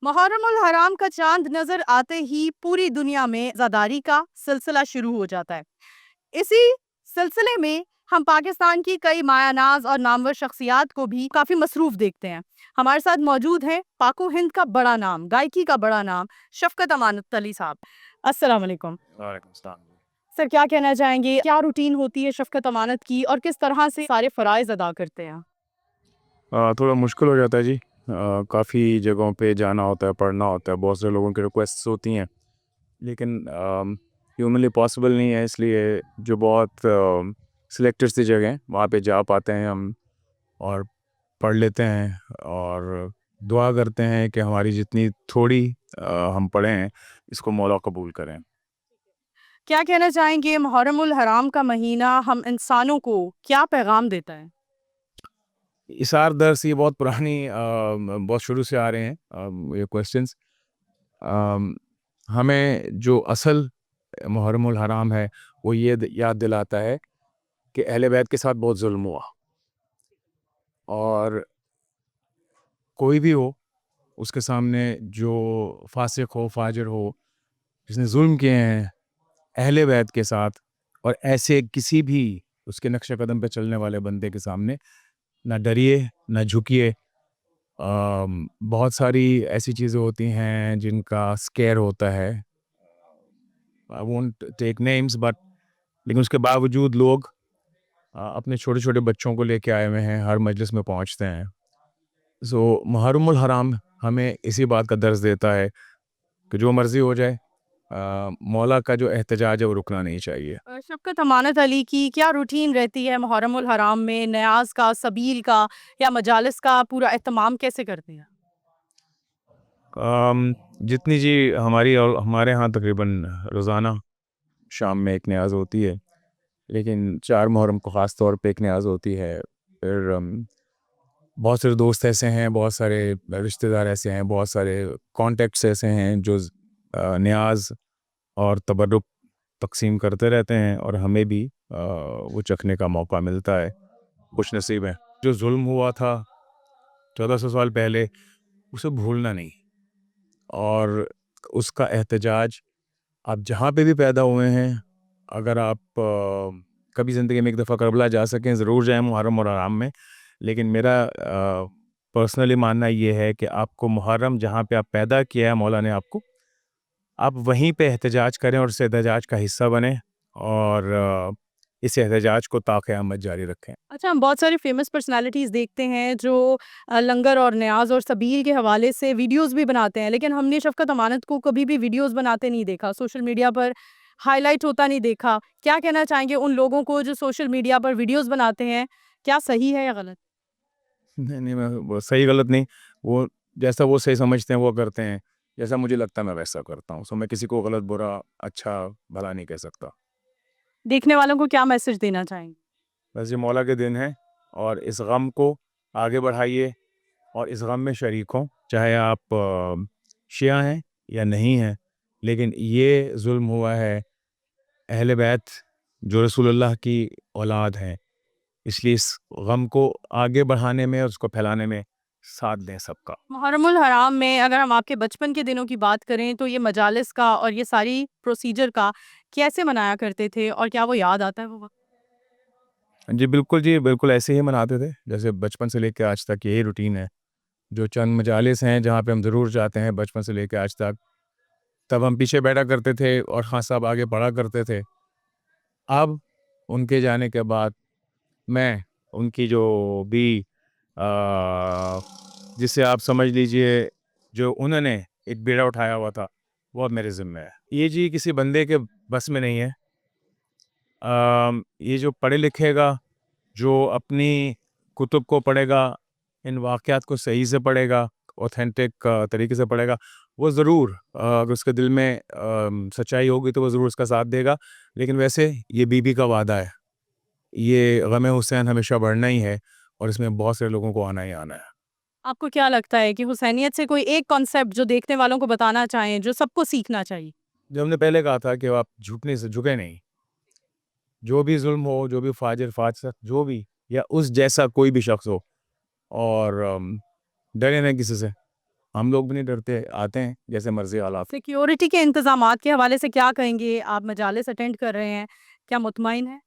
محرم الحرام کا چاند نظر آتے ہی پوری دنیا میں عزاداری کا سلسلہ شروع ہو جاتا ہے۔ اسی سلسلے میں ہم پاکستان کی کئی مایہ ناز اور نامور شخصیات کو بھی کافی مصروف دیکھتے ہیں۔ ہمارے ساتھ موجود ہیں پاک و ہند کا بڑا نام، گائکی کا بڑا نام، شفقت امانت علی صاحب۔ السلام علیکم۔ وعلیکم السلام۔ سر، کیا کہنا چاہیں گے؟ کیا روٹین ہوتی ہے شفقت امانت کی اور کس طرح سے سارے فرائض ادا کرتے ہیں؟ تھوڑا مشکل ہو جاتا ہے جی، کافی جگہوں پہ جانا ہوتا ہے، پڑھنا ہوتا ہے، بہت سے لوگوں کی ریکویسٹس ہوتی ہیں، لیکن ہیومنلی پاسبل نہیں ہے، اس لیے جو بہت سلیکٹڈ سی جگہ ہیں وہاں پہ جا پاتے ہیں ہم اور پڑھ لیتے ہیں اور دعا کرتے ہیں کہ ہماری جتنی تھوڑی ہم پڑھیں ہیں اس کو مولا قبول کریں۔ کیا کہنا چاہیں گے محرم الحرام کا مہینہ ہم انسانوں کو کیا پیغام دیتا ہے؟ اثار درس یہ بہت پرانی بہت شروع سے آ رہے ہیں یہ کویسچنس۔ ہمیں جو اصل محرم الحرام ہے وہ یہ یاد دلاتا ہے کہ اہل بیت کے ساتھ بہت ظلم ہوا، اور کوئی بھی ہو اس کے سامنے جو فاسق ہو، فاجر ہو، جس نے ظلم کیے ہیں اہل بیت کے ساتھ اور ایسے کسی بھی اس کے نقش قدم پہ چلنے والے بندے کے سامنے نہ ڈریے نہ جھکیے۔ بہت ساری ایسی چیزیں ہوتی ہیں جن کا اسکیئر ہوتا ہے، I won't take names but, لیکن اس کے باوجود لوگ اپنے چھوٹے چھوٹے بچوں کو لے کے آئے ہوئے ہیں، ہر مجلس میں پہنچتے ہیں۔ محرم الحرام ہمیں اسی بات کا درس دیتا ہے کہ جو مرضی ہو جائے مولا کا جو احتجاج ہے وہ رکنا نہیں چاہیے۔ شفقت امانت علی کی کیا روٹین رہتی ہے محرم الحرام میں؟ نیاز کا، سبیل کا یا مجالس کا پورا اہتمام کیسے کرتے ہیں؟ جتنی جی ہماری اور ہمارے ہاں تقریباً روزانہ شام میں ایک نیاز ہوتی ہے، لیکن 4 محرم کو خاص طور پہ ایک نیاز ہوتی ہے۔ پھر بہت سارے دوست ایسے ہیں، بہت سارے رشتہ دار ایسے ہیں، بہت سارے کانٹیکٹس ایسے ہیں جو نیاز اور تبرک تقسیم کرتے رہتے ہیں، اور ہمیں بھی وہ چکھنے کا موقع ملتا ہے۔ خوش نصیب ہیں۔ جو ظلم ہوا تھا 1400 سال پہلے اسے بھولنا نہیں، اور اس کا احتجاج آپ جہاں پہ بھی پیدا ہوئے ہیں، اگر آپ کبھی زندگی میں ایک دفعہ کربلا جا سکیں ضرور جائیں محرم اور حرام میں۔ لیکن میرا پرسنلی ماننا یہ ہے کہ آپ کو محرم جہاں پہ آپ پیدا کیا ہے مولا نے آپ کو، آپ وہیں پہ احتجاج کریں اور اس احتجاج کا حصہ بنیں، اور اس احتجاج کو تا قیامت جاری رکھیں۔ اچھا، ہم بہت ساری فیمس پرسنالٹیز دیکھتے ہیں جو لنگر اور نیاز اور سبیل کے حوالے سے ویڈیوز بھی بناتے ہیں، لیکن ہم نے شفقت امانت کو کبھی بھی ویڈیوز بناتے نہیں دیکھا، سوشل میڈیا پر ہائی لائٹ ہوتا نہیں دیکھا۔ کیا کہنا چاہیں گے ان لوگوں کو جو سوشل میڈیا پر ویڈیوز بناتے ہیں؟ کیا صحیح ہے یا غلط؟ نہیں، میں صحیح غلط نہیں، وہ جیسا وہ صحیح سمجھتے ہیں وہ کرتے ہیں، جیسا مجھے لگتا ہے میں ویسا کرتا ہوں، میں کسی کو غلط برا اچھا بھلا نہیں کہہ سکتا۔ دیکھنے والوں کو کیا میسج دینا چاہیں گے؟ بس یہ مولا کے دن ہے، اور اس غم کو آگے بڑھائیے اور اس غم میں شریک ہوں، چاہے آپ شیعہ ہیں یا نہیں ہیں، لیکن یہ ظلم ہوا ہے اہل بیت جو رسول اللہ کی اولاد ہیں، اس لیے اس غم کو آگے بڑھانے میں اور اس کو پھیلانے میں ساتھ دیں سب کا۔ محرم الحرام میں اگر ہم آپ کے بچپن کے دنوں کی بات کریں تو یہ مجالس کا اور یہ ساری پروسیجر کا کیسے منایا کرتے تھے اور کیا وہ یاد آتا ہے وہ وقت؟ جی بالکل ایسے ہی مناتے تھے جیسے بچپن سے لے کے آج تک یہی روٹین ہے۔ جو چند مجالس ہیں جہاں پہ ہم ضرور جاتے ہیں بچپن سے لے کے آج تک، تب ہم پیچھے بیٹھا کرتے تھے اور خان صاحب آگے پڑھا کرتے تھے۔ اب ان کے جانے کے بعد میں ان کی جو بھی جسے آپ سمجھ لیجئے جو انہوں نے ایک بیڑا اٹھایا ہوا تھا وہ اب میرے ذمہ ہے۔ یہ جی کسی بندے کے بس میں نہیں ہے۔ یہ جو پڑھے لکھے گا، جو اپنی کتب کو پڑھے گا، ان واقعات کو صحیح سے پڑھے گا، اوتھینٹک طریقے سے پڑھے گا، وہ ضرور اگر اس کے دل میں سچائی ہوگی تو وہ ضرور اس کا ساتھ دے گا۔ لیکن ویسے یہ بی بی کا وعدہ ہے، یہ غم حسین ہمیشہ بڑھنا ہی ہے، اور اس میں بہت سے لوگوں کو آنا ہی آنا ہے۔ آپ کو کیا لگتا ہے کہ حسینیت سے کوئی ایک کانسیپٹ جو دیکھنے والوں کو بتانا چاہیں جو سب کو سیکھنا چاہیے؟ جو ہم نے پہلے کہا تھا کہ آپ جھکنے سے جھکے نہیں، جو بھی ظلم ہو، جو بھی فاجر فاسق جو بھی یا اس جیسا کوئی بھی شخص ہو، اور ڈرے نہیں کسی سے، ہم لوگ بھی نہیں ڈرتے, آتے ہیں جیسے مرضی حالات. سیکیورٹی کے انتظامات کے حوالے سے کیا کہیں گے؟ آپ مجالس اٹینڈ کر رہے ہیں, کیا مطمئن ہیں؟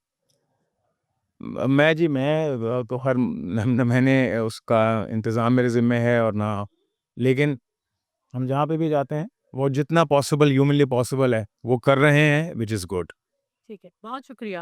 میں تو ہر میں نے اس کا انتظام میرے ذمہ ہے اور نہ, لیکن ہم جہاں پہ بھی جاتے ہیں وہ جتنا پاسبل ہیومنلی پاسبل ہے وہ کر رہے ہیں, وچ از گڈ. ٹھیک ہے, بہت شکریہ.